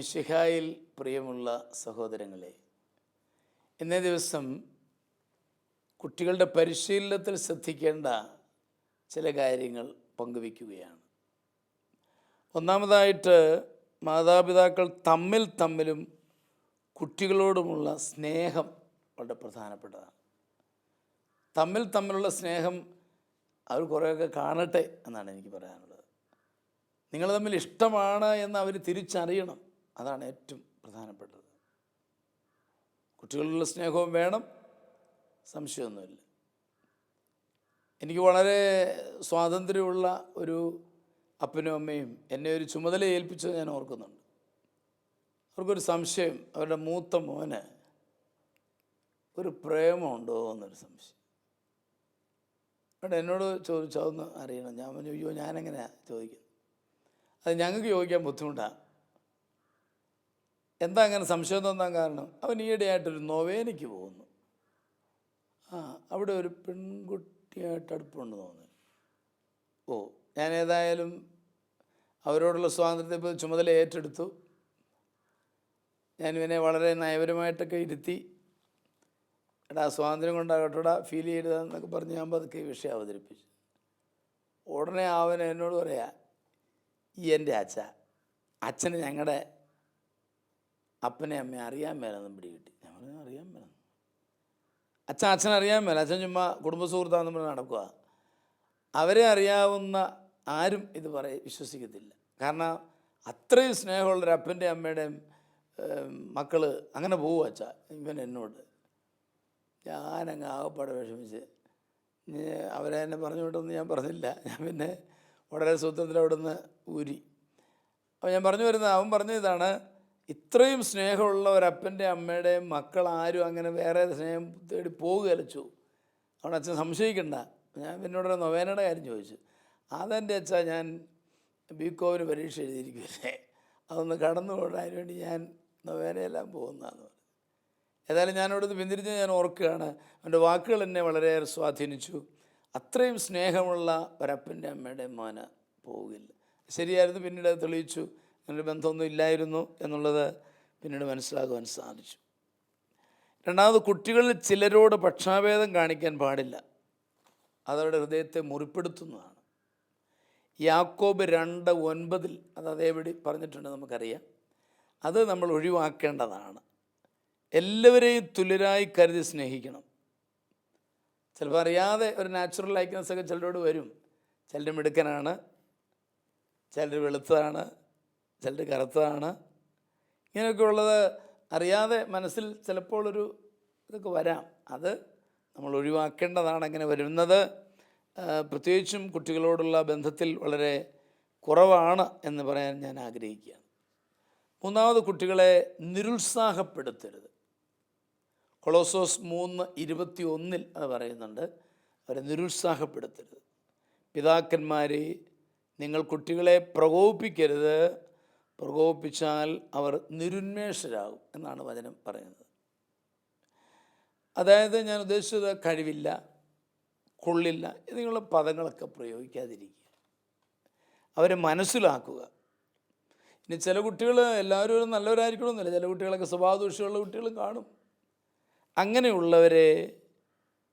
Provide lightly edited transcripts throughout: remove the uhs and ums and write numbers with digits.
മിശിഹായിൽ പ്രിയമുള്ള സഹോദരങ്ങളെ, ഇന്നേ ദിവസം കുട്ടികളുടെ പരിശീലനത്തിൽ ശ്രദ്ധിക്കേണ്ട ചില കാര്യങ്ങൾ പങ്കുവയ്ക്കുകയാണ്. ഒന്നാമതായിട്ട്, മാതാപിതാക്കൾ തമ്മിലും കുട്ടികളോടുമുള്ള സ്നേഹം വളരെ പ്രധാനപ്പെട്ടതാണ്. തമ്മിലുള്ള സ്നേഹം അവർ കുറേയൊക്കെ കാണട്ടെ എന്നാണ് എനിക്ക് പറയാനുള്ളത്. നിങ്ങൾ തമ്മിൽ ഇഷ്ടമാണ് എന്ന് അവർ തിരിച്ചറിയണം. അതാണ് ഏറ്റവും പ്രധാനപ്പെട്ടത്. കുട്ടികളുള്ള സ്നേഹവും വേണം, സംശയമൊന്നുമില്ല. എനിക്ക് വളരെ സ്വാതന്ത്ര്യമുള്ള ഒരു അപ്പനും അമ്മയും എന്നെ ഒരു ചുമതല ഏൽപ്പിച്ചത് ഞാൻ ഓർക്കുന്നുണ്ട്. അവർക്കൊരു സംശയം, അവരുടെ മൂത്ത മോന് ഒരു പ്രേമമുണ്ടോ എന്നൊരു സംശയം. അവിടെ എന്നോട് ചോദിച്ചതൊന്ന് അറിയണം. ഞാൻ പറഞ്ഞു, അയ്യോ ഞാനെങ്ങനെയാണ് ചോദിക്കുന്നത്, അത് ഞങ്ങൾക്ക് ചോദിക്കാൻ ബുദ്ധിമുട്ടാണ്. എന്താ അങ്ങനെ സംശയം തോന്നാൻ കാരണം? അവൻ ഈയിടെയായിട്ടൊരു നൊവേനയ്ക്ക് പോകുന്നു. അവിടെ ഒരു പെൺകുട്ടിയായിട്ട് അടുപ്പമുണ്ട് തോന്നുന്നു. ഞാൻ ഏതായാലും അവരോടുള്ള സ്വാതന്ത്ര്യത്തെ ഇപ്പോൾ ചുമതല ഏറ്റെടുത്തു. ഞാനിവനെ വളരെ നയപരമായിട്ടൊക്കെ ഇരുത്തി, എടാ സ്വാതന്ത്ര്യം കൊണ്ടാകട്ടോടാ ഫീൽ ചെയ്തതെന്നൊക്കെ പറഞ്ഞ് ഞാൻ പതുക്കെ ഈ വിഷയം അവതരിപ്പിച്ചു. ഉടനെ അവൻ എന്നോട് പറയാ, ഈ എൻ്റെ അച്ഛന് ഞങ്ങളുടെ അപ്പനെ അമ്മയെ അറിയാൻ മേലെന്നും പിടി കിട്ടി. ഞാൻ പറഞ്ഞു, അറിയാൻ മേല? അച്ഛൻ അറിയാൻ മേല, അച്ഛൻ ചുമ്മാ കുടുംബ സുഹൃത്താണെന്ന് പറഞ്ഞ് നടക്കുക. അവരെ അറിയാവുന്ന ആരും ഇത് വിശ്വസിക്കത്തില്ല. കാരണം അത്രയും സ്നേഹമുള്ളൊരു അപ്പൻ്റെ അമ്മയുടെയും മക്കൾ അങ്ങനെ പോവും അച്ഛാ. ഇവൻ എന്നോട് ഞാനങ്ങ് ആകപ്പാടെ വിഷമിച്ച് അവരെ എന്നെ പറഞ്ഞു വിട്ടൊന്നും ഞാൻ പറഞ്ഞില്ല. ഞാൻ പിന്നെ വളരെ സൂത്രത്തിൽ അവിടെ നിന്ന് ഊരി. അപ്പോൾ ഞാൻ പറഞ്ഞു വരുന്നത്, അവൻ പറഞ്ഞ ഇതാണ്, ഇത്രയും സ്നേഹമുള്ള ഒരപ്പൻ്റെ അമ്മയുടെയും മക്കളാരും അങ്ങനെ വേറെ സ്നേഹം തേടി പോകുകയലച്ചു. അവിടെ അച്ഛൻ സംശയിക്കണ്ട. ഞാൻ പിന്നോടൊരു നൊവേനയുടെ കാര്യം ചോദിച്ചു. അതെൻ്റെ അച്ഛാ, ഞാൻ ബികോമിന് പരീക്ഷ എഴുതിയിരിക്കുമല്ലേ, അതൊന്ന് കടന്നു പോകാൻ വേണ്ടി ഞാൻ നൊവേനയെല്ലാം പോകുന്നതെന്ന് പറഞ്ഞു. ഏതായാലും ഞാനവിടുന്ന് പിന്തിരിഞ്ഞ് ഞാൻ ഓർക്കുകയാണ്, അവൻ്റെ വാക്കുകൾ എന്നെ വളരെയേറെ സ്വാധീനിച്ചു. അത്രയും സ്നേഹമുള്ള ഒരപ്പൻ്റെ അമ്മയുടെ മോന് പോവുകയില്ല. ശരിയായിരുന്നു. പിന്നീട് അത് തെളിയിച്ചു, അങ്ങനൊരു ബന്ധമൊന്നും ഇല്ലായിരുന്നു എന്നുള്ളത് പിന്നീട് മനസ്സിലാക്കുവാൻ സാധിച്ചു. രണ്ടാമത്, കുട്ടികളിൽ ചിലരോട് പക്ഷാഭേദം കാണിക്കാൻ പാടില്ല. അതവരുടെ ഹൃദയത്തെ മുറിപ്പെടുത്തുന്നതാണ്. യാക്കോബ് 2:9 അത് അതേപടി പറഞ്ഞിട്ടുണ്ട്, നമുക്കറിയാം. അത് നമ്മൾ ഒഴിവാക്കേണ്ടതാണ്. എല്ലാവരെയും തുല്യരായി കരുതി സ്നേഹിക്കണം. ചിലപ്പോൾ അറിയാതെ ഒരു നാച്ചുറൽ ലൈക്ക്നെസ്സൊക്കെ ചിലരോട് വരും. ചിലർ മിടുക്കനാണ്, ചിലർ വെളുത്തതാണ്, ചിലർ കറുത്തതാണ്. ഇങ്ങനെയൊക്കെ ഉള്ളത് അറിയാതെ മനസ്സിൽ ചിലപ്പോൾ ഇതൊക്കെ വരാം. അത് നമ്മൾ ഒഴിവാക്കേണ്ടതാണ്. അങ്ങനെ വരുന്നത് പ്രത്യേകിച്ചും കുട്ടികളോടുള്ള ബന്ധത്തിൽ വളരെ കുറവാണ് എന്ന് പറയാൻ ഞാൻ ആഗ്രഹിക്കുകയാണ്. മൂന്നാമത്, കുട്ടികളെ നിരുത്സാഹപ്പെടുത്തരുത്. കൊളോസോസ് 3:21 അത് പറയുന്നുണ്ട്, അവരെ നിരുത്സാഹപ്പെടുത്തരുത്. പിതാക്കന്മാരെ, നിങ്ങൾ കുട്ടികളെ പ്രകോപിപ്പിക്കരുത്, പ്രകോപിപ്പിച്ചാൽ അവർ നിരുന്മേഷരാകും എന്നാണ് വചനം പറയുന്നത്. അതായത് ഞാൻ ഉദ്ദേശിച്ചത് കഴിവില്ല, കൊള്ളില്ല എന്നുള്ള പദങ്ങളൊക്കെ പ്രയോഗിക്കാതിരിക്കുക, അവരെ മനസ്സിലാക്കുക. ഇനി ചില കുട്ടികൾ എല്ലാവരും നല്ലവരായിരിക്കണമെന്നില്ല, ചില കുട്ടികളൊക്കെ സ്വഭാവദൂഷ്യമുള്ള കുട്ടികളും കാണും. അങ്ങനെയുള്ളവരെ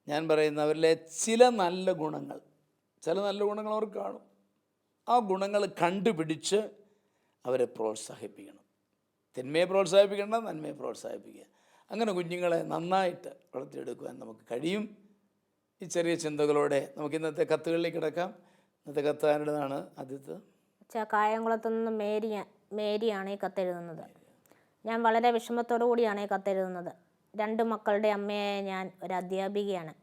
ഞാൻ പറയുന്ന അവരിലെ ചില നല്ല ഗുണങ്ങൾ അവർക്ക് കാണും. ആ ഗുണങ്ങൾ കണ്ടുപിടിച്ച് അവരെ പ്രോത്സാഹിപ്പിക്കണം. തിന്മയെ പ്രോത്സാഹിപ്പിക്കേണ്ട, നന്മയെ പ്രോത്സാഹിപ്പിക്കുക. അങ്ങനെ കുഞ്ഞുങ്ങളെ നന്നായിട്ട് വളർത്തിയെടുക്കുവാൻ നമുക്ക് കഴിയും. ഈ ചെറിയ ചിന്തകളോടെ നമുക്ക് ഇന്നത്തെ കത്തുകളിലേക്ക് കിടക്കാം. ഇന്നത്തെ കത്ത് ആരുടേതാണ്? ആദ്യത്തെ കായംകുളത്തുനിന്ന് മേരിയാണ് ഈ കത്തെഴുതുന്നത്. ഞാൻ വളരെ വിഷമത്തോടു കൂടിയാണ് ഈ കത്തെഴുതുന്നത്. 2 മക്കളുടെ അമ്മയായ ഞാൻ ഒരു അധ്യാപികയാണ്.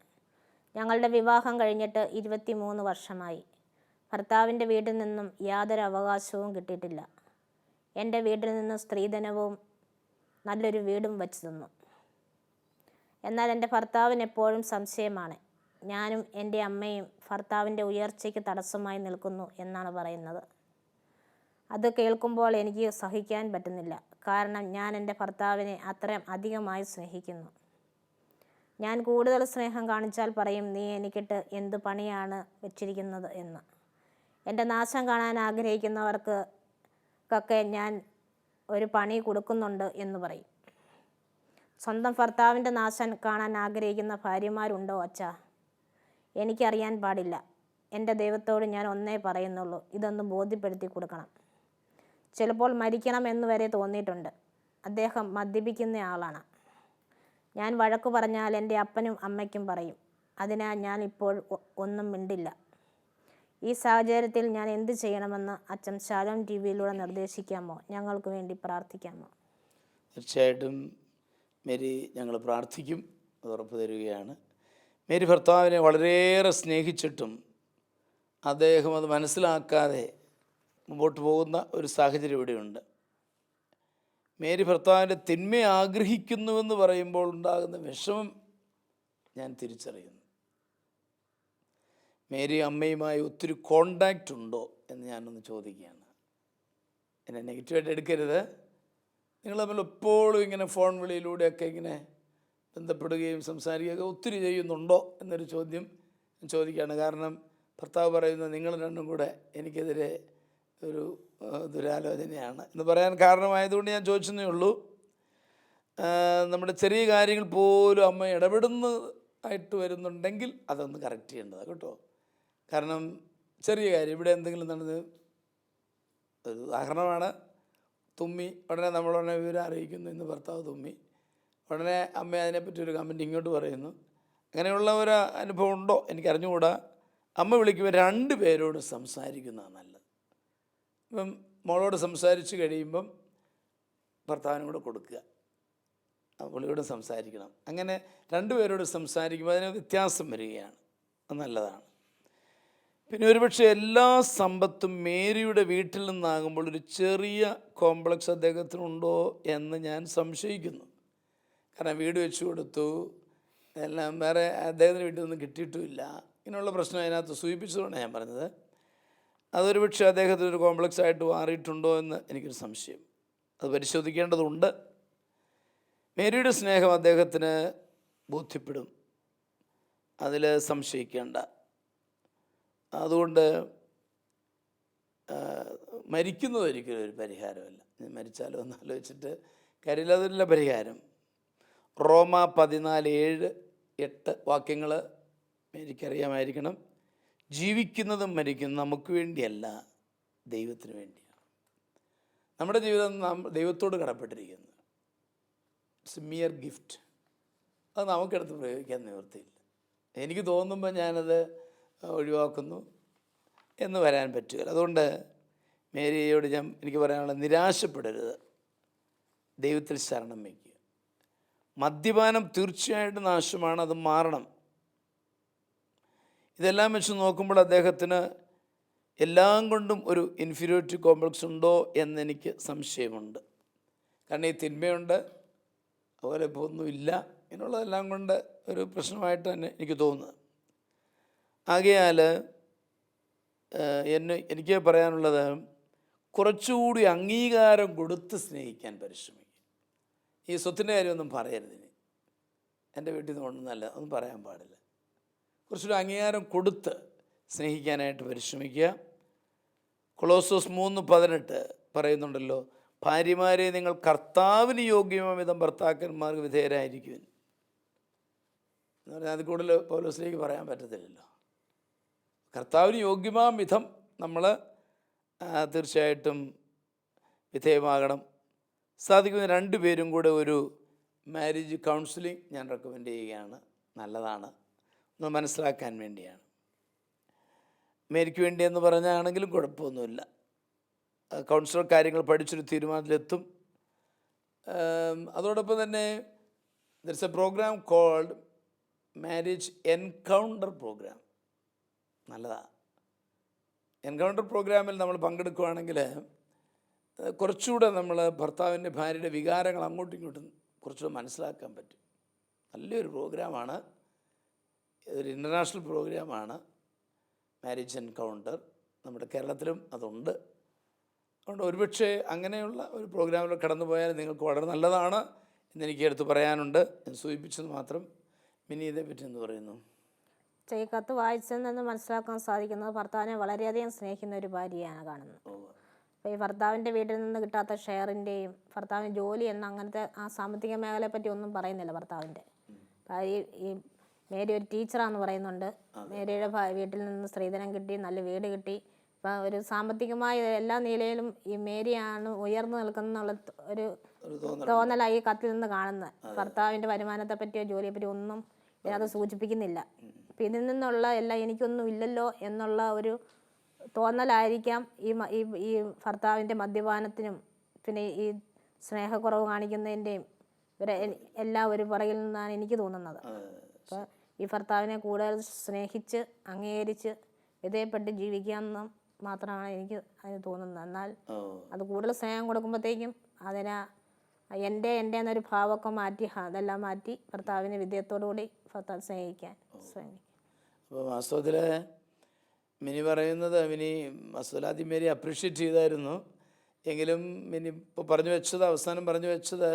ഞങ്ങളുടെ വിവാഹം കഴിഞ്ഞിട്ട് 23 വർഷമായി. ഭർത്താവിൻ്റെ വീട്ടിൽ നിന്നും യാതൊരു അവകാശവും കിട്ടിയിട്ടില്ല. എൻ്റെ വീട്ടിൽ നിന്ന് സ്ത്രീധനവും നല്ലൊരു വീടും വച്ചു തന്നു. എന്നാൽ എൻ്റെ ഭർത്താവിന് എപ്പോഴും സംശയമാണ്. ഞാനും എൻ്റെ അമ്മയും ഭർത്താവിൻ്റെ ഉയർച്ചയ്ക്ക് തടസ്സമായി നിൽക്കുന്നു എന്നാണ് പറയുന്നത്. അത് കേൾക്കുമ്പോൾ എനിക്ക് സഹിക്കാൻ പറ്റുന്നില്ല. കാരണം ഞാൻ എൻ്റെ ഭർത്താവിനെ അത്രയും അധികമായി സ്നേഹിക്കുന്നു. ഞാൻ കൂടുതൽ സ്നേഹം കാണിച്ചാൽ പറയും, നീ എനിക്കിട്ട് എന്ത് പണിയാണ് വെച്ചിരിക്കുന്നത് എന്ന്. എൻ്റെ നാശം കാണാൻ ആഗ്രഹിക്കുന്നവർക്കൊക്കെ ഞാൻ ഒരു പണി കൊടുക്കുന്നുണ്ട് എന്ന് പറയും. സ്വന്തം ഭർത്താവിൻ്റെ നാശം കാണാൻ ആഗ്രഹിക്കുന്ന ഭാര്യമാരുണ്ടോ അച്ഛാ? എനിക്കറിയാൻ പാടില്ല. എൻ്റെ ദൈവത്തോട് ഞാൻ ഒന്നേ പറയുന്നുള്ളൂ, ഇതൊന്ന് ബോധ്യപ്പെടുത്തി കൊടുക്കണം. ചിലപ്പോൾ മരിക്കണം എന്ന് വരെ തോന്നിയിട്ടുണ്ട്. അദ്ദേഹം മദ്യപിക്കുന്ന ആളാണ്. ഞാൻ വഴക്കു പറഞ്ഞാൽ എൻ്റെ അപ്പനും അമ്മയ്ക്കും പറയും. അതിനാൽ ഞാൻ ഇപ്പോൾ ഒന്നും മിണ്ടില്ല. ഈ സാഹചര്യത്തിൽ ഞാൻ എന്ത് ചെയ്യണമെന്ന് അച്ഛൻ ശാലോം ടിവിയിലൂടെ നിർദ്ദേശിക്കാമോ? ഞങ്ങൾക്ക് വേണ്ടി പ്രാർത്ഥിക്കാമോ? തീർച്ചയായിട്ടും മേരി, ഞങ്ങൾ പ്രാർത്ഥിക്കും, അത് ഉറപ്പ് തരികയാണ്. മേരി ഭർത്താവിനെ വളരെയേറെ സ്നേഹിച്ചിട്ടും അദ്ദേഹം അത് മനസ്സിലാക്കാതെ മുമ്പോട്ട് പോകുന്ന ഒരു സാഹചര്യം ഇവിടെയുണ്ട്. മേരി ഭർത്താവിൻ്റെ തിന്മ ആഗ്രഹിക്കുന്നുവെന്ന് പറയുമ്പോൾ ഉണ്ടാകുന്ന വിഷമം ഞാൻ തിരിച്ചറിയുന്നു. മേരി അമ്മയുമായി ഒത്തിരി കോണ്ടാക്റ്റ് ഉണ്ടോ എന്ന് ഞാനൊന്ന് ചോദിക്കുകയാണ്. എന്നെ നെഗറ്റീവായിട്ട് എടുക്കരുത്. നിങ്ങൾ തമ്മിൽ എപ്പോഴും ഇങ്ങനെ ഫോൺ വിളിയിലൂടെയൊക്കെ ഇങ്ങനെ ബന്ധപ്പെടുകയും സംസാരിക്കുകയൊക്കെ ഒത്തിരി ചെയ്യുന്നുണ്ടോ എന്നൊരു ചോദ്യം ഞാൻ ചോദിക്കുകയാണ്. കാരണം ഭർത്താവ് പറയുന്നത് നിങ്ങൾ രണ്ടും കൂടെ എനിക്കെതിരെ ഒരു ദുരാലോചനയാണ് എന്ന് പറയാൻ കാരണമായതുകൊണ്ട് ഞാൻ ചോദിച്ചതേ ഉള്ളൂ. നമ്മുടെ ചെറിയ കാര്യങ്ങൾ പോലും അമ്മ ഇടപെടുന്നതായിട്ട് വരുന്നുണ്ടെങ്കിൽ അതൊന്ന് കറക്റ്റ് ചെയ്യേണ്ടതാണ് കേട്ടോ. കാരണം ചെറിയ കാര്യം ഇവിടെ എന്തെങ്കിലും നടന്ന് ഒരു ഉദാഹരണമാണ്, തുമ്മി ഉടനെ നമ്മളുടനെ വിവരം അറിയിക്കുന്നു. ഇന്ന് ഭർത്താവ് തുമ്മി, ഉടനെ അമ്മ അതിനെപ്പറ്റി ഒരു കമൻറ്റ് ഇങ്ങോട്ട് പറയുന്നു. അങ്ങനെയുള്ള ഒരു അനുഭവം ഉണ്ടോ എനിക്കറിഞ്ഞുകൂടാ. അമ്മ വിളിക്കുമ്പോൾ 2 പേരോട് സംസാരിക്കുന്നതാണ് നല്ലത്. ഇപ്പം മോളോട് സംസാരിച്ച് കഴിയുമ്പം ഭർത്താവിനും കൂടെ കൊടുക്കുക, പുള്ളിയോട് സംസാരിക്കണം. അങ്ങനെ 2 പേരോട് സംസാരിക്കുമ്പോൾ അതിന് വ്യത്യാസം വരികയാണ്, അത് നല്ലതാണ്. പിന്നെ ഒരുപക്ഷെ എല്ലാ സമ്പത്തും മേരിയുടെ വീട്ടിൽ നിന്നാകുമ്പോൾ ഒരു ചെറിയ കോംപ്ലക്സ് അദ്ദേഹത്തിനുണ്ടോ എന്ന് ഞാൻ സംശയിക്കുന്നു. കാരണം വീട് വെച്ച് കൊടുത്തു, എല്ലാം വേറെ അദ്ദേഹത്തിന് വീട്ടിൽ നിന്നും കിട്ടിയിട്ടുമില്ല. ഇങ്ങനെയുള്ള പ്രശ്നം അതിനകത്ത് സൂചിപ്പിച്ചതുകൊണ്ടാണ് ഞാൻ പറഞ്ഞത്. അതൊരു പക്ഷേ അദ്ദേഹത്തിനൊരു കോംപ്ലക്സ് ആയിട്ട് മാറിയിട്ടുണ്ടോ എന്ന് എനിക്കൊരു സംശയം. അത് പരിശോധിക്കേണ്ടതുണ്ട്. മേരിയുടെ സ്നേഹം അദ്ദേഹത്തിന് ബോധ്യപ്പെടും, അതിൽ സംശയിക്കേണ്ട. അതുകൊണ്ട് മരിക്കുന്നത് ഒരിക്കലും ഒരു പരിഹാരമല്ല. മരിച്ചാലോ എന്ന് ആലോചിച്ചിട്ട് കാര്യമില്ല, അതില്ല പരിഹാരം. റോമ 14:7-8 വാക്യങ്ങൾ എനിക്കറിയാമായിരിക്കണം. ജീവിക്കുന്നതും മരിക്കുന്നതും നമുക്ക് വേണ്ടിയല്ല, ദൈവത്തിന് വേണ്ടിയാണ്. നമ്മുടെ ജീവിതം നാം ദൈവത്തോട് കടപ്പെട്ടിരിക്കുന്നു. It's A mere gift. അത് നമുക്കെടുത്ത് പ്രയോഗിക്കാൻ നിവൃത്തിയില്ല. എനിക്ക് തോന്നുമ്പോൾ ഞാനത് ഒഴിവാക്കുന്നു എന്ന് വരാൻ പറ്റുകയില്ല. അതുകൊണ്ട് മേരിയോട് എനിക്ക് പറയാനുള്ളത്, നിരാശപ്പെടരുത്, ദൈവത്തിൽ ശരണം വയ്ക്കുക. മദ്യപാനം തീർച്ചയായിട്ടും നാശമാണ്, അത് മാറണം. ഇതെല്ലാം വെച്ച് നോക്കുമ്പോൾ അദ്ദേഹത്തിന് എല്ലാം കൊണ്ടും ഒരു ഇൻഫീരിയോറിറ്റി കോംപ്ലക്സ് ഉണ്ടോ എന്നെനിക്ക് സംശയമുണ്ട്. കാരണം ഈ തിന്മയുണ്ട്, അതുപോലെ ഇപ്പോൾ ഒന്നുമില്ല, ഇങ്ങനെയുള്ളതെല്ലാം കൊണ്ട് ഒരു പ്രശ്നമായിട്ട് തന്നെ എനിക്ക് തോന്നുന്നത്. ആകയാൽ എനിക്ക് പറയാനുള്ളത്, കുറച്ചുകൂടി അംഗീകാരം കൊടുത്ത് സ്നേഹിക്കാൻ പരിശ്രമിക്കുക. ഈ സ്വത്തിൻ്റെ കാര്യമൊന്നും പറയരുതിന്, എൻ്റെ വീട്ടിൽ നിന്ന് കൊണ്ടുവന്നല്ല, ഒന്നും പറയാൻ പാടില്ല. കുറച്ചുകൂടി അംഗീകാരം കൊടുത്ത് സ്നേഹിക്കാനായിട്ട് പരിശ്രമിക്കുക. കൊളോസോസ് 3:18 പറയുന്നുണ്ടല്ലോ, ഭാര്യമാരെ നിങ്ങൾ കർത്താവിന് യോഗ്യമായ വിധം ഭർത്താക്കന്മാർക്ക് വിധേയരായിരിക്കും എന്ന് പറഞ്ഞാൽ അത് കൂടുതൽ പൗലോസിലേക്ക് പറയാൻ പറ്റത്തില്ലല്ലോ. കർത്താവിന് യോഗ്യമായ വിധം നമ്മൾ തീർച്ചയായിട്ടും വിധേയമാകണം. സാധിക്കുന്ന 2 പേരും കൂടെ ഒരു മാരേജ് കൗൺസിലിംഗ് ഞാൻ റെക്കമെൻഡ് ചെയ്യുകയാണ്. നല്ലതാണ്, ഒന്ന് മനസ്സിലാക്കാൻ വേണ്ടിയാണ്. മേരിക്ക് വേണ്ടി എന്ന് പറഞ്ഞാണെങ്കിലും കുഴപ്പമൊന്നുമില്ല. കൗൺസിലർ കാര്യങ്ങൾ പഠിച്ചൊരു തീരുമാനത്തിലെത്തും. അതോടൊപ്പം തന്നെ there is a programme called marriage encounter programme. നല്ലതാണ്. എൻകൗണ്ടർ പ്രോഗ്രാമിൽ നമ്മൾ പങ്കെടുക്കുകയാണെങ്കിൽ കുറച്ചുകൂടെ നമ്മൾ ഭർത്താവിൻ്റെ ഭാര്യയുടെ വികാരങ്ങൾ അങ്ങോട്ടും ഇങ്ങോട്ടും കുറച്ചുകൂടെ മനസ്സിലാക്കാൻ പറ്റും. നല്ലൊരു പ്രോഗ്രാമാണ്, ഒരു ഇൻ്റർനാഷണൽ പ്രോഗ്രാമാണ് മാരേജ് എൻകൗണ്ടർ. നമ്മുടെ കേരളത്തിലും അതുണ്ട്. അതുകൊണ്ട് ഒരുപക്ഷെ അങ്ങനെയുള്ള ഒരു പ്രോഗ്രാമിൽ കടന്നു പോയാൽ നിങ്ങൾക്ക് വളരെ നല്ലതാണ് എന്നെനിക്ക് എടുത്ത് പറയാനുണ്ട്. ഞാൻ സൂചിപ്പിച്ചത് മാത്രം. മിനി ഇതേപ്പറ്റി എന്ന് പറയുന്നു. ഈ കത്ത് വായിച്ചതിൽ നിന്ന് മനസ്സിലാക്കാൻ സാധിക്കുന്നത് ഭർത്താവിനെ വളരെയധികം സ്നേഹിക്കുന്ന ഒരു ഭാര്യയാണ് കാണുന്നത്. അപ്പോൾ ഈ ഭർത്താവിൻ്റെ വീട്ടിൽ നിന്ന് കിട്ടാത്ത ഷെയറിൻ്റെയും ഭർത്താവിന് ജോലി എന്ന അങ്ങനത്തെ ആ സാമ്പത്തിക മേഖലയെ പറ്റി ഒന്നും പറയുന്നില്ല ഭർത്താവിൻ്റെ. അപ്പോൾ ഈ മേരി ഒരു ടീച്ചറാണെന്ന് പറയുന്നുണ്ട്. മേരിയുടെ വീട്ടിൽ നിന്ന് സ്ത്രീധനം കിട്ടി, നല്ല വീട് കിട്ടി. ഇപ്പം ഒരു സാമ്പത്തികമായ എല്ലാ നിലയിലും ഈ മേരിയാണ് ഉയർന്നു നിൽക്കുന്നുള്ള ഒരു തോന്നലായി കത്തിൽ നിന്ന് കാണുന്നത്. ഭർത്താവിൻ്റെ വരുമാനത്തെ പറ്റിയോ ജോലിയെ പറ്റിയോ ഒന്നും ഇതിനകത്ത് സൂചിപ്പിക്കുന്നില്ല. അപ്പം ഇതിൽ നിന്നുള്ള എല്ലാം എനിക്കൊന്നും ഇല്ലല്ലോ എന്നുള്ള ഒരു തോന്നലായിരിക്കാം ഈ ഭർത്താവിൻ്റെ മദ്യപാനത്തിനും പിന്നെ ഈ സ്നേഹക്കുറവ് കാണിക്കുന്നതിൻ്റെയും എല്ലാം ഒരു പുറകിൽ നിന്നാണ് എനിക്ക് തോന്നുന്നത്. അപ്പോൾ ഈ ഭർത്താവിനെ കൂടുതൽ സ്നേഹിച്ച് അംഗീകരിച്ച് വിധേയപ്പെട്ട് ജീവിക്കാമെന്ന് മാത്രമാണ് എനിക്ക് അതിന് തോന്നുന്നത്. എന്നാൽ അത് കൂടുതൽ സ്നേഹം കൊടുക്കുമ്പോഴത്തേക്കും അതിനെ എൻ്റെ എന്നൊരു ഭാവമൊക്കെ മാറ്റി അതെല്ലാം മാറ്റി ഭർത്താവിനെ വിധേയത്തോടുകൂടി ഭർത്താവ് സ്നേഹിക്കാൻ ശ്രമിക്കും. അപ്പോൾ വാസ്തവത്തിൽ മിനി പറയുന്നത് മിനി വാസ്തവത്തിൽ മേരി അപ്രീഷിയേറ്റ് ചെയ്തായിരുന്നു. എങ്കിലും മിനി ഇപ്പോൾ പറഞ്ഞു വെച്ചത് അവസാനം പറഞ്ഞു വെച്ചത്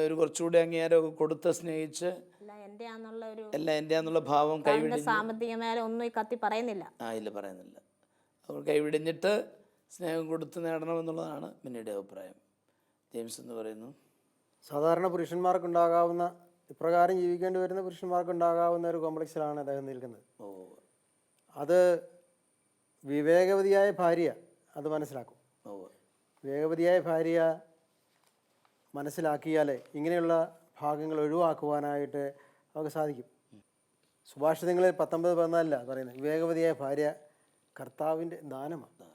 ഒരു കുറച്ചുകൂടി അംഗീകാരമൊക്കെ കൊടുത്ത് സ്നേഹിച്ച് എല്ലാം എൻ്റെ ആന്നുള്ള ഭാവം കൈവിടിഞ്ഞ് സാമ്പത്തിക മേഖല ഒന്നും ഈ കത്തി പറയുന്നില്ല. ഇല്ല പറയുന്നില്ല. അവർ കൈവിടിഞ്ഞിട്ട് സ്നേഹം കൊടുത്ത് നേടണമെന്നുള്ളതാണ് മിനിയുടെ അഭിപ്രായം. ജെയിംസ് എന്ന് പറയുന്നു, സാധാരണ പുരുഷന്മാർക്കുണ്ടാകാവുന്ന ഇപ്രകാരം ജീവിക്കേണ്ടി വരുന്ന പുരുഷന്മാർക്കുണ്ടാകാവുന്ന ഒരു കോംപ്ലക്സിലാണ് അദ്ദേഹം നിൽക്കുന്നത്. അത് വിവേകവതിയായ ഭാര്യ അത് മനസ്സിലാക്കും. വിവേകവതിയായ ഭാര്യ മനസ്സിലാക്കിയാൽ ഇങ്ങനെയുള്ള ഭാഗങ്ങൾ ഒഴിവാക്കുവാനായിട്ട് അവർക്ക് സാധിക്കും. സുഭാഷിതങ്ങളിൽ 19:14 പറയുന്നത് വിവേകവതിയായ ഭാര്യ കർത്താവിൻ്റെ ദാനമാണ്.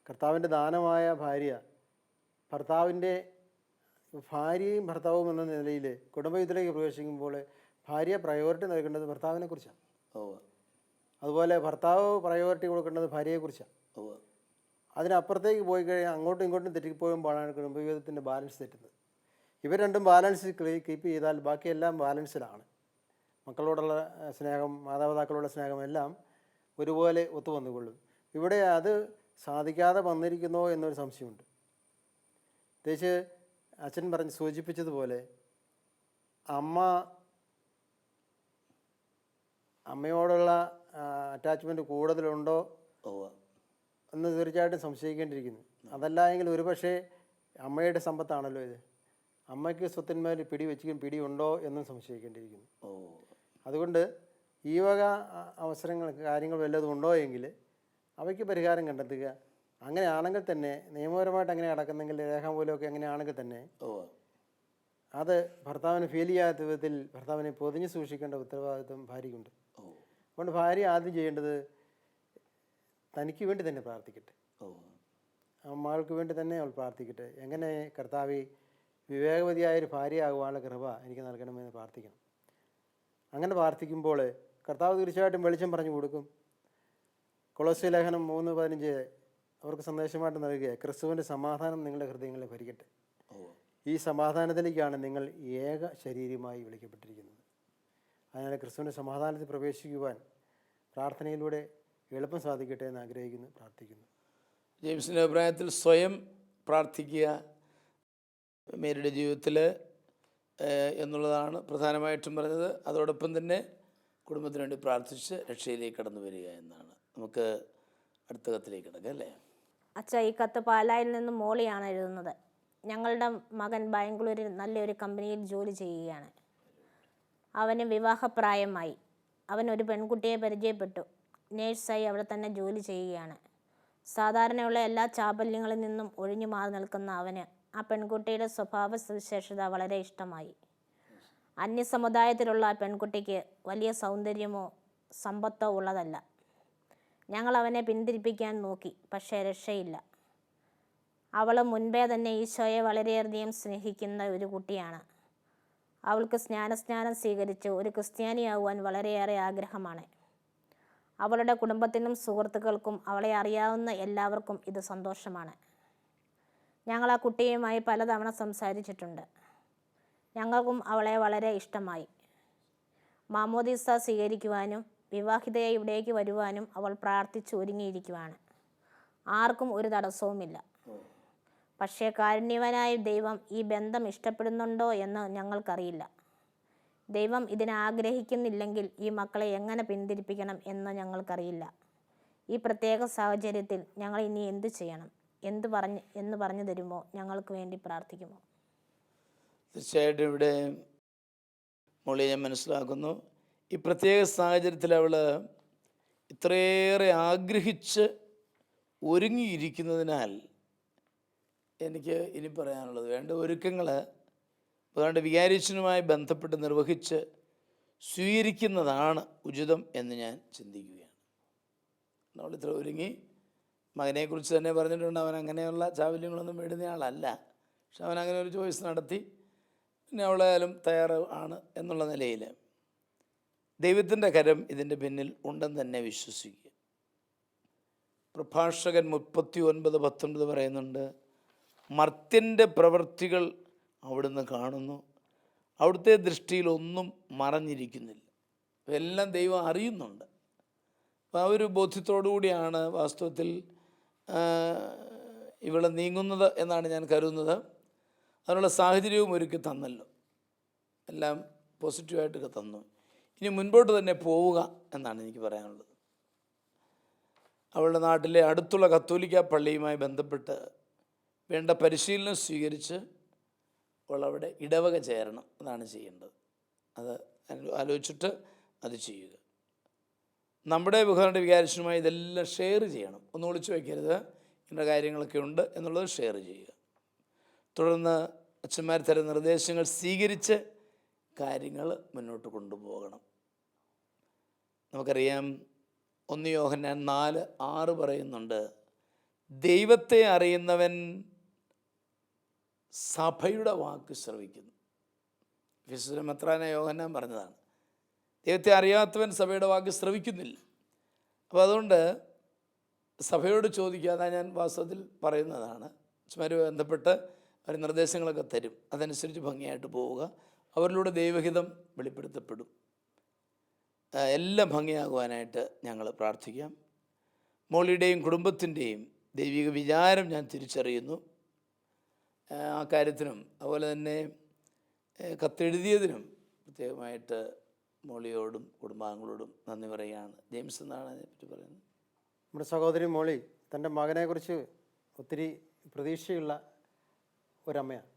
കർത്താവിൻ്റെ ദാനമായ ഭാര്യ ഭർത്താവിൻ്റെ ഭാര്യയും ഭർത്താവും എന്ന നിലയിൽ കുടുംബത്തിലേക്ക് പ്രവേശിക്കുമ്പോൾ ഭാര്യ പ്രയോറിറ്റി നൽകേണ്ടത് ഭർത്താവിനെ കുറിച്ചാണ്. അതുപോലെ ഭർത്താവ് പ്രയോറിറ്റി കൊടുക്കേണ്ടത് ഭാര്യയെക്കുറിച്ചാണ്. അതിനപ്പുറത്തേക്ക് പോയി കഴിഞ്ഞാൽ അങ്ങോട്ടും ഇങ്ങോട്ടും തെറ്റിപ്പോകുമ്പോഴാണ് കുടുംബജീവിതത്തിൻ്റെ ബാലൻസ് തെറ്റുന്നത്. ഇവർ രണ്ടും ബാലൻസ് കീപ്പ് ചെയ്താൽ ബാക്കിയെല്ലാം ബാലൻസിലാണ്. മക്കളോടുള്ള സ്നേഹം, മാതാപിതാക്കളോടുള്ള സ്നേഹം എല്ലാം ഒരുപോലെ ഒത്തുവന്നുകൊള്ളും. ഇവിടെ അത് സാധിക്കാതെ വന്നിരിക്കുന്നോ എന്നൊരു സംശയമുണ്ട്. പ്രത്യേകിച്ച് അച്ഛൻ സൂചിപ്പിച്ചതുപോലെ അമ്മയോടുള്ള അറ്റാച്ച്മെൻറ്റ് കൂടുതലുണ്ടോ എന്ന് തീർച്ചയായിട്ടും സംശയിക്കേണ്ടിയിരിക്കുന്നു. അതല്ല എങ്കിൽ ഒരുപക്ഷെ അമ്മയുടെ സമ്പത്താണല്ലോ ഇത്, അമ്മയ്ക്ക് സ്വത്തിന്മേൽ പിടിയുണ്ടോ എന്നും സംശയിക്കേണ്ടിയിരിക്കുന്നു. അതുകൊണ്ട് ഈ വക അവസരങ്ങൾ കാര്യങ്ങൾ വല്ലതും ഉണ്ടോ എങ്കിൽ അവയ്ക്ക് പരിഹാരം കണ്ടെത്തുക. അങ്ങനെയാണെങ്കിൽ തന്നെ നിയമപരമായിട്ട് അങ്ങനെ നടക്കുന്നെങ്കിൽ രേഖാമൂലമൊക്കെ അങ്ങനെയാണെങ്കിൽ തന്നെ അത് ഭർത്താവിന് ഫീൽ ചെയ്യാത്ത വിധത്തിൽ ഭർത്താവിനെ പൊതിഞ്ഞ് സൂക്ഷിക്കേണ്ട ഉത്തരവാദിത്വം ഭാര്യയ്ക്കുണ്ട്. അതുകൊണ്ട് ഭാര്യ ആദ്യം ചെയ്യേണ്ടത് തനിക്ക് വേണ്ടി തന്നെ പ്രാർത്ഥിക്കട്ടെ, അമ്മൾക്ക് വേണ്ടി തന്നെ അവൾ പ്രാർത്ഥിക്കട്ടെ. എങ്ങനെ കർത്താവ് വിവേകവതിയായൊരു ഭാര്യയാകുവാനുള്ള കൃപ എനിക്ക് നൽകണമെന്ന് പ്രാർത്ഥിക്കണം. അങ്ങനെ പ്രാർത്ഥിക്കുമ്പോൾ കർത്താവ് തീർച്ചയായിട്ടും വെളിച്ചം പറഞ്ഞു കൊടുക്കും. കൊളോസ്യ ലേഖനം 3:15 അവർക്ക് സന്ദേശമായിട്ട് നൽകുക, ക്രിസ്തുവിൻ്റെ സമാധാനം നിങ്ങളുടെ ഹൃദയങ്ങളെ ഭരിക്കട്ടെ. ഈ സമാധാനത്തിലേക്കാണ് നിങ്ങൾ ഏക ശരീരമായി വിളിക്കപ്പെട്ടിരിക്കുന്നത്. അതിനാൽ ക്രിസ്തുവിൻ്റെ സമാധാനത്തിൽ പ്രവേശിക്കുവാൻ പ്രാർത്ഥനയിലൂടെ എളുപ്പം സാധിക്കട്ടെ എന്ന് ആഗ്രഹിക്കുന്നു, പ്രാർത്ഥിക്കുന്നു. ജെയിംസിൻ്റെ അഭിപ്രായത്തിൽ സ്വയം പ്രാർത്ഥിക്കുക മേരിയുടെ ജീവിതത്തിൽ എന്നുള്ളതാണ് പ്രധാനമായിട്ടും പറഞ്ഞത്. അതോടൊപ്പം തന്നെ കുടുംബത്തിന് വേണ്ടി പ്രാർത്ഥിച്ച് രക്ഷയിലേക്ക് കടന്നു വരിക എന്നാണ്. നമുക്ക് അടുത്ത കത്തിലേക്ക് കിടക്കാം അല്ലേ? അച്ഛാ, ഈ കത്ത് പാലായിൽ നിന്നും മോളിയാണ് എഴുതുന്നത്. ഞങ്ങളുടെ മകൻ ബാംഗ്ലൂരിൽ നല്ലൊരു കമ്പനിയിൽ ജോലി ചെയ്യുകയാണ്. അവന് വിവാഹപ്രായമായി. അവൻ ഒരു പെൺകുട്ടിയെ പരിചയപ്പെട്ടു. നേഴ്സായി അവിടെ തന്നെ ജോലി ചെയ്യുകയാണ്. സാധാരണയുള്ള എല്ലാ ചാബല്യങ്ങളിൽ നിന്നും ഒഴിഞ്ഞു മാറി നിൽക്കുന്ന അവന് ആ പെൺകുട്ടിയുടെ സ്വഭാവ സവിശേഷത വളരെ ഇഷ്ടമായി. അന്യസമുദായത്തിലുള്ള ആ പെൺകുട്ടിക്ക് വലിയ സൗന്ദര്യമോ സമ്പത്തോ ഉള്ളതല്ല. ഞങ്ങൾ അവനെ പിന്തിരിപ്പിക്കാൻ നോക്കി, പക്ഷേ രക്ഷയില്ല. അവൾ മുൻപേ തന്നെ ഈശോയെ വളരെയധികം സ്നേഹിക്കുന്ന ഒരു കുട്ടിയാണ്. അവൾക്ക് സ്നാനം സ്വീകരിച്ച് ഒരു ക്രിസ്ത്യാനിയാകുവാൻ വളരെയേറെ ആഗ്രഹമാണ്. അവളുടെ കുടുംബത്തിനും സുഹൃത്തുക്കൾക്കും അവളെ അറിയാവുന്ന എല്ലാവർക്കും ഇത് സന്തോഷമാണ്. ഞങ്ങൾ ആ കുട്ടിയുമായി പലതവണ സംസാരിച്ചിട്ടുണ്ട്. ഞങ്ങൾക്കും അവളെ വളരെ ഇഷ്ടമായി. മാമോദീസ സ്വീകരിക്കുവാനും വിവാഹിതയായി ഇവിടേക്ക് വരുവാനും അവൾ പ്രാർത്ഥിച്ച് ഒരുങ്ങിയിരിക്കുവാണ്. ആർക്കും ഒരു തടസ്സവുമില്ല. പക്ഷേ കാരുണ്യവാനായ ദൈവം ഈ ബന്ധം ഇഷ്ടപ്പെടുന്നുണ്ടോ എന്ന് ഞങ്ങൾക്കറിയില്ല. ദൈവം ഇതിനെ ആഗ്രഹിക്കുന്നില്ലെങ്കിൽ ഈ മക്കളെ എങ്ങനെ പിന്തിരിപ്പിക്കണം എന്ന് ഞങ്ങൾക്കറിയില്ല. ഈ പ്രത്യേക സാഹചര്യത്തിൽ ഞങ്ങൾ ഇനി എന്തു ചെയ്യണം? എന്ന് പറഞ്ഞു തരുമോ? ഞങ്ങൾക്ക് വേണ്ടി പ്രാർത്ഥിക്കുമോ? തീർച്ചയായിട്ടും ഇവിടെ മോളെ ഞാൻ മനസ്സിലാക്കുന്നു, ഈ പ്രത്യേക സാഹചര്യത്തിൽ അവൾ ഇത്രയേറെ ആഗ്രഹിച്ച് ഒരുങ്ങിയിരിക്കുന്നതിനാൽ എനിക്ക് ഇനി പറയാനുള്ളത്, വേണ്ട ഒരുക്കങ്ങൾ അതുകൊണ്ട് വികാരിച്ചനുമായി ബന്ധപ്പെട്ട് നിർവഹിച്ച് സ്വീകരിക്കുന്നതാണ് ഉചിതം എന്ന് ഞാൻ ചിന്തിക്കുകയാണ്. നമ്മളിത്ര ഒരുങ്ങി, മകനെക്കുറിച്ച് തന്നെ പറഞ്ഞിട്ടുണ്ട്, അവൻ അങ്ങനെയുള്ള ചാവല്യങ്ങളൊന്നും വേണ്ടുന്ന ആളല്ല. പക്ഷെ അവൻ അങ്ങനെ ഒരു ചോയ്സ് നടത്തി, പിന്നെ അവളായാലും തയ്യാറ് ആണ് എന്നുള്ള നിലയിൽ ദൈവത്തിൻ്റെ കരം ഇതിൻ്റെ പിന്നിൽ ഉണ്ടെന്ന് തന്നെ വിശ്വസിക്കുക. പ്രഭാഷകൻ 39:19 പറയുന്നുണ്ട്, മർത്യൻ്റെ പ്രവൃത്തികൾ അവിടുന്ന് കാണുന്നു, അവിടുത്തെ ദൃഷ്ടിയിൽ ഒന്നും മറഞ്ഞിരിക്കുന്നില്ല. എല്ലാം ദൈവം അറിയുന്നുണ്ട്. അപ്പോൾ ആ ഒരു ബോധ്യത്തോടു കൂടിയാണ് വാസ്തവത്തിൽ ഇവിടെ നീങ്ങുന്നത് എന്നാണ് ഞാൻ കരുതുന്നത്. അതിനുള്ള സാഹചര്യവും ഒരുക്കി തന്നല്ലോ, എല്ലാം പോസിറ്റീവായിട്ടൊക്കെ തന്നു. ഇനി മുൻപോട്ട് തന്നെ പോവുക എന്നാണ് എനിക്ക് പറയാനുള്ളത്. അവളുടെ നാട്ടിലെ അടുത്തുള്ള കത്തോലിക്ക പള്ളിയുമായി ബന്ധപ്പെട്ട് വേണ്ട പരിശീലനം സ്വീകരിച്ച് അവൾ അവിടെ ഇടവക ചേരണം. അതാണ് ചെയ്യേണ്ടത്. അത് ആലോചിച്ചിട്ട് അത് ചെയ്യുക. നമ്മുടെ ബഹുമാനയുടെ വികാരിച്ചനുമായി ഇതെല്ലാം ഷെയർ ചെയ്യണം. ഒന്നും ഒളിച്ചു വയ്ക്കരുത്. ഇന്ന കാര്യങ്ങളൊക്കെ ഉണ്ട് എന്നുള്ളത് ഷെയർ ചെയ്യുക. തുടർന്ന് അച്ഛന്മാർ തരുന്ന നിർദ്ദേശങ്ങൾ സ്വീകരിച്ച് കാര്യങ്ങൾ മുന്നോട്ട് കൊണ്ടുപോകണം. നമുക്കറിയാം 1 യോഹന്നാൻ 4:6 പറയുന്നുണ്ട്, ദൈവത്തെ അറിയുന്നവൻ സഭയുടെ വാക്ക് ശ്രവിക്കുന്നു. വിശുദ്ധ മെത്രാന യോഹന്നാൻ പറഞ്ഞതാണ്, ദൈവത്തെ അറിയാത്തവൻ സഭയുടെ വാക്ക് ശ്രവിക്കുന്നില്ല. അപ്പോൾ അതുകൊണ്ട് സഭയോട് ചോദിക്കാതെ ഞാൻ വാസ്തവത്തിൽ പറയുന്നതാണ്. അച്ഛന്മാരുമായി ബന്ധപ്പെട്ട് അവർ നിർദ്ദേശങ്ങളൊക്കെ തരും, അതനുസരിച്ച് ഭംഗിയായിട്ട് പോവുക. അവരിലൂടെ ദൈവഹിതം വെളിപ്പെടുത്തപ്പെടും. എല്ലാം ഭംഗിയാകുവാനായിട്ട് ഞങ്ങൾ പ്രാർത്ഥിക്കാം. മോളിയുടെയും കുടുംബത്തിൻ്റെയും ദൈവിക വിചാരം ഞാൻ തിരിച്ചറിയുന്നു. ആ കാര്യത്തിനും അതുപോലെ തന്നെ കത്തെഴുതിയതിനും പ്രത്യേകമായിട്ട് മോളിയോടും കുടുംബാംഗങ്ങളോടും നന്ദി പറയുകയാണ്. ജെയിംസ് എന്നാണ് അതിനെപ്പറ്റി പറയുന്നത്. നമ്മുടെ സഹോദരി മോളി തൻ്റെ മകനെക്കുറിച്ച് ഒത്തിരി പ്രതീക്ഷയുള്ള ഒരമ്മയാണ്.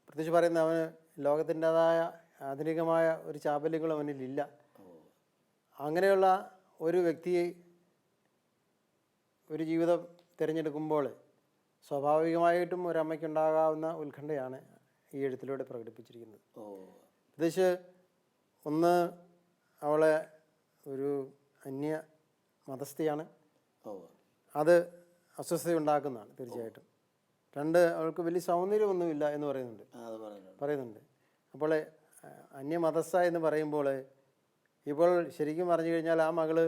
പ്രത്യേകിച്ച് പറയുന്ന അവന് ലോകത്തിൻ്റെതായ ആധുനികമായ ഒരു ചാബല്യങ്ങളും അവനിലില്ല. അങ്ങനെയുള്ള ഒരു വ്യക്തിയെ ഒരു ജീവിതം തിരഞ്ഞെടുക്കുമ്പോൾ സ്വാഭാവികമായിട്ടും ഒരമ്മയ്ക്കുണ്ടാകാവുന്ന ഉത്കണ്ഠയാണ് ഈ എഴുത്തിലൂടെ പ്രകടിപ്പിച്ചിരിക്കുന്നത്. പ്രത്യേകിച്ച് ഒന്ന്, അവളെ ഒരു അന്യ മതസ്ഥയാണ്, അത് അസ്വസ്ഥത ഉണ്ടാക്കുന്നതാണ് തീർച്ചയായിട്ടും. 2, അവൾക്ക് വലിയ സൗന്ദര്യമൊന്നുമില്ല എന്ന് പറയുന്നുണ്ട്. അപ്പോൾ അന്യമതസ്ഥ എന്ന് പറയുമ്പോൾ ഇപ്പോൾ ശരിക്കും പറഞ്ഞു കഴിഞ്ഞാൽ ആ മകള്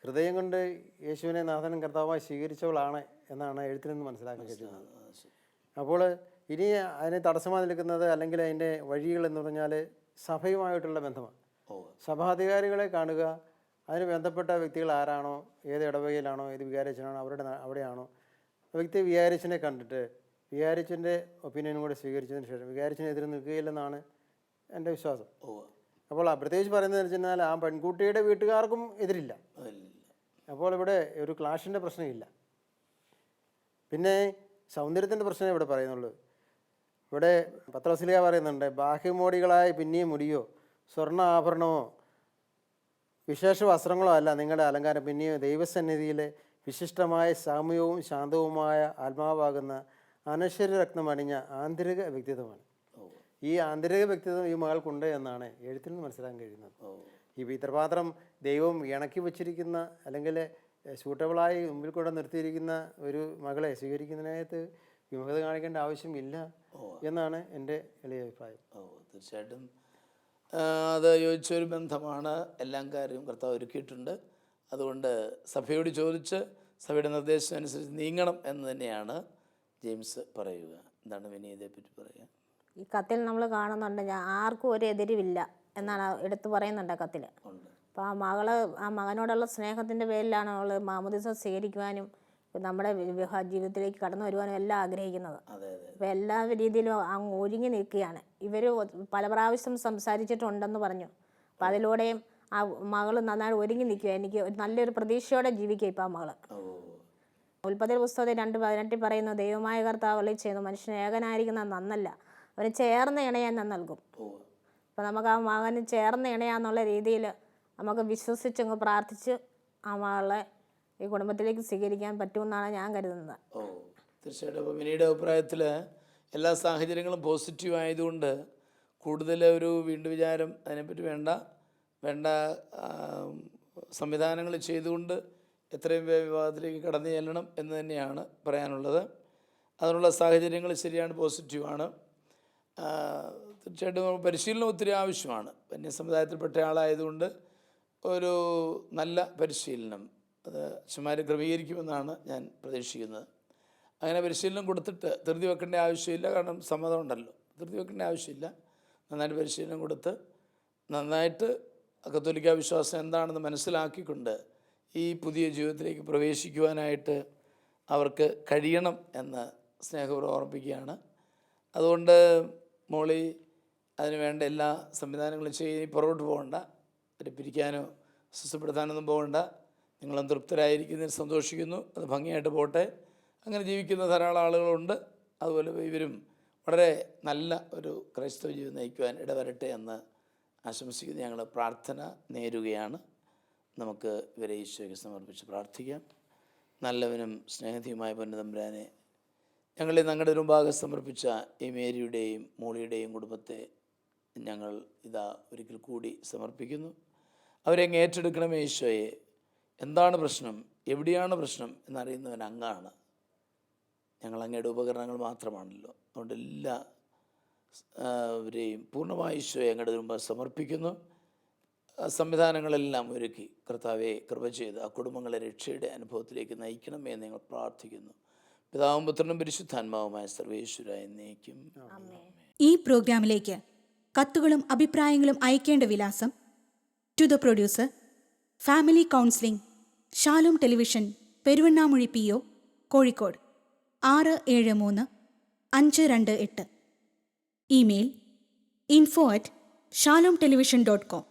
ഹൃദയം കൊണ്ട് യേശുവിനെ നാഥനും കർത്താവുമായി സ്വീകരിച്ചവളാണ് എന്നാണ് എഴുത്തിൽ നിന്ന് മനസ്സിലാക്കാൻ കഴിയുന്നത്. അപ്പോൾ ഇനി അതിന് തടസ്സമായി നിൽക്കുന്നത്, അല്ലെങ്കിൽ അതിൻ്റെ വഴികൾ എന്ന് പറഞ്ഞാൽ സഭയുമായിട്ടുള്ള ബന്ധമാണ്. സഭാധികാരികളെ കാണുക, അതിന് ബന്ധപ്പെട്ട വ്യക്തികൾ ആരാണോ, ഏത് ഇടവകയിലാണോ, ഏത് വികാരിച്ചനാണോ, അവിടെയാണോ വ്യക്തി വികാരിച്ചനെ കണ്ടിട്ട് വികാരിച്ചൻ്റെ ഒപ്പീനിയനും കൂടെ സ്വീകരിച്ചതിന് ശേഷം വികാരിച്ചനെതിരെ നിൽക്കുകയില്ലെന്നാണ് എൻ്റെ വിശ്വാസം. അപ്പോൾ പ്രത്യേകിച്ച് പറയുന്നതെന്ന് വെച്ച് കഴിഞ്ഞാൽ ആ പെൺകുട്ടിയുടെ വീട്ടുകാർക്കും എതിരില്ല. അപ്പോൾ ഇവിടെ ഒരു ക്ലാഷിൻ്റെ പ്രശ്നമില്ല. പിന്നെ സൗന്ദര്യത്തിൻ്റെ പ്രശ്നമേ ഇവിടെ പറയുന്നുള്ളൂ. ഇവിടെ പത്രോസിലിയ പറയുന്നുണ്ട്, ബാഹ്യമോടികളായി പിന്നെയും മുടിയോ സ്വർണ്ണ ആഭരണമോ വിശേഷ വസ്ത്രങ്ങളോ അല്ല നിങ്ങളുടെ അലങ്കാരം, പിന്നെയോ ദൈവസന്നിധിയിലെ വിശിഷ്ടമായ സാമ്യവും ശാന്തവുമായ ആത്മാവാകുന്ന അനശ്വര രത്നമണിഞ്ഞ ആന്തരിക വ്യക്തിത്വമാണ്. ഈ ആന്തരിക വ്യക്തിത്വം ഈ മകൾക്കുണ്ട് എന്നാണ് എഴുത്തിൽ നിന്ന് മനസ്സിലാക്കാൻ കഴിയുന്നത്. ഈ ഇത്രമാത്രം ദൈവം ഇണക്കി വച്ചിരിക്കുന്ന, അല്ലെങ്കിൽ സൂട്ടബിളായി മുമ്പിൽ കൂടെ നിർത്തിയിരിക്കുന്ന ഒരു മകളെ സ്വീകരിക്കുന്നതിനകത്ത് വിമുഖത കാണിക്കേണ്ട ആവശ്യമില്ല എന്നാണ് എൻ്റെ എളിയ അഭിപ്രായം. തീർച്ചയായിട്ടും അത് യോജിച്ചൊരു ബന്ധമാണ്. എല്ലാം കാര്യം കർത്താവ് ഒരുക്കിയിട്ടുണ്ട്. അതുകൊണ്ട് സഭയോട് ചോദിച്ച് സഭയുടെ നിർദ്ദേശം അനുസരിച്ച് നീങ്ങണം എന്ന് തന്നെയാണ് ജെയിംസ് പറയുക. എന്താണ് വിനീ ഇതേപ്പറ്റി പറയുക? ഈ കത്തിൽ നമ്മൾ കാണുന്നുണ്ട്, ആർക്കും ഒരു എതിരുമില്ല എന്നാണ് എടുത്തു പറയുന്നുണ്ട് ആ കത്തിൽ. അപ്പോൾ ആ മകനോടുള്ള സ്നേഹത്തിൻ്റെ പേരിലാണ് അവൾ മാമോദീസ സ്വീകരിക്കുവാനും നമ്മുടെ വിവാഹ ജീവിതത്തിലേക്ക് കടന്നു വരുവാനും എല്ലാം ആഗ്രഹിക്കുന്നത്. അപ്പോൾ എല്ലാ രീതിയിലും അങ്ങ് ഒരുങ്ങി നിൽക്കുകയാണ്. ഇവർ പല പ്രാവശ്യം സംസാരിച്ചിട്ടുണ്ടെന്ന് പറഞ്ഞു. അപ്പം അതിലൂടെയും ആ മകൾ നന്നായി ഒരുങ്ങി നിൽക്കുക. എനിക്ക് നല്ലൊരു പ്രതീക്ഷയോടെ ജീവിക്കുക ഇപ്പം ആ മകൾ. ഉൽപ്പത്തി പുസ്തകത്തിൽ 2:18 പറയുന്നു, ദൈവമായ കർത്താവ് അരുളി ചെയ്യുന്നു, മനുഷ്യന് ഏകനായിരിക്കുന്നത് നന്നല്ല, അവന് ചേർന്ന് ഇണയാൻ ഞാൻ നൽകും. അപ്പോൾ നമുക്ക് ആ മകന് ചേർന്ന് ഇണയാന്നുള്ള രീതിയിൽ നമുക്ക് വിശ്വസിച്ചങ്ങ് പ്രാർത്ഥിച്ച് ആ മകളെ ഈ കുടുംബത്തിലേക്ക് സ്വീകരിക്കാൻ പറ്റുമെന്നാണ് ഞാൻ കരുതുന്നത്. തീർച്ചയായിട്ടും. അപ്പോൾ മിനിയുടെ അഭിപ്രായത്തിൽ എല്ലാ സാഹചര്യങ്ങളും പോസിറ്റീവ് ആയതുകൊണ്ട് കൂടുതൽ ഒരു വീണ്ടും വിചാരം അതിനെപ്പറ്റി വേണ്ട സംവിധാനങ്ങൾ ചെയ്തുകൊണ്ട് എത്രയും വിവാഹത്തിലേക്ക് കടന്നു ചെല്ലണം എന്ന് തന്നെയാണ് പറയാനുള്ളത്. അതിനുള്ള സാഹചര്യങ്ങൾ ശരിയാണ്, പോസിറ്റീവാണ്. തീർച്ചയായിട്ടും പരിശീലനം ഒത്തിരി ആവശ്യമാണ്. സമുദായത്തിൽപ്പെട്ട ആളായതുകൊണ്ട് ഒരു നല്ല പരിശീലനം അത് അച്ഛന്മാർ ക്രമീകരിക്കുമെന്നാണ് ഞാൻ പ്രതീക്ഷിക്കുന്നത്. അങ്ങനെ പരിശീലനം കൊടുത്തിട്ട് ധൃതി വെക്കേണ്ട ആവശ്യമില്ല, കാരണം സമ്മതം ഉണ്ടല്ലോ, ധൃതി വെക്കേണ്ട ആവശ്യമില്ല. നന്നായിട്ട് പരിശീലനം കൊടുത്ത് നന്നായിട്ട് കത്തോലിക്ക വിശ്വാസം എന്താണെന്ന് മനസ്സിലാക്കിക്കൊണ്ട് ഈ പുതിയ ജീവിതത്തിലേക്ക് പ്രവേശിക്കുവാനായിട്ട് അവർക്ക് കഴിയണം എന്ന് സ്നേഹപൂർവ്വം ഓർമ്മിപ്പിക്കുകയാണ്. അതുകൊണ്ട് മോളി അതിന് വേണ്ട എല്ലാ സംവിധാനങ്ങളും ചെയ്ത് പുറകോട്ട് പോകണ്ട, അവരെ പിരിക്കാനോ അസ്വസ്ഥപ്പെടുത്താനൊന്നും പോകണ്ട. നിങ്ങളും തൃപ്തരായിരിക്കുന്നതിൽ സന്തോഷിക്കുന്നു, അത് ഭംഗിയായിട്ട് പോട്ടെ. അങ്ങനെ ജീവിക്കുന്ന ധാരാളം ആളുകളുണ്ട്. അതുപോലെ ഇവരും വളരെ നല്ല ഒരു ക്രൈസ്തവ ജീവിതം നയിക്കുവാൻ ഇടവരട്ടെ എന്ന് ആശംസിക്കുന്നു. ഞങ്ങൾ പ്രാർത്ഥന നേരുകയാണ്. നമുക്ക് ഇവരെ ഈശോയ്ക്ക് സമർപ്പിച്ച് പ്രാർത്ഥിക്കാം. നല്ലവനും സ്നേഹധിയുമായ പൊന്നുതമ്പുരാനെ, ഞങ്ങളെ ഞങ്ങളുടെ മുമ്പാകെ സമർപ്പിച്ച ഈ മേരിയുടെയും മോളിയുടെയും കുടുംബത്തെ ഞങ്ങൾ ഇതാ ഒരിക്കൽ കൂടി സമർപ്പിക്കുന്നു. അവരെ അങ്ങ് ഏറ്റെടുക്കണമേ ഈശോയെ. എന്താണ് പ്രശ്നം, എവിടെയാണ് പ്രശ്നം എന്നറിയുന്നവൻ അങ്ങാണ്. ഞങ്ങൾ അങ്ങയുടെ ഉപകരണങ്ങൾ മാത്രമാണല്ലോ. അതുകൊണ്ട് എല്ലാവരെയും പൂർണ്ണമായി ഈശോയെ അങ്ങയുടെ മുമ്പ് സമർപ്പിക്കുന്നു. സംവിധാനങ്ങളെല്ലാം ഒരുക്കി കർത്താവെ കൃപ ചെയ്ത് ആ കുടുംബങ്ങളെ രക്ഷയുടെ അനുഭവത്തിലേക്ക് നയിക്കണമേ എന്ന് ഞങ്ങൾ പ്രാർത്ഥിക്കുന്നു. പിതാവും പുത്രനും പരിശുദ്ധാത്മാവുമായ സർവേശ്വര എന്നേക്കും. ഈ പ്രോഗ്രാമിലേക്ക് കത്തുകളും അഭിപ്രായങ്ങളും അയക്കേണ്ട വിലാസം: to the producer, family counselling, Shalom television, Peruvannamuzhi PO, Kozhikode 673-528. Email info@shalomtelevision.com.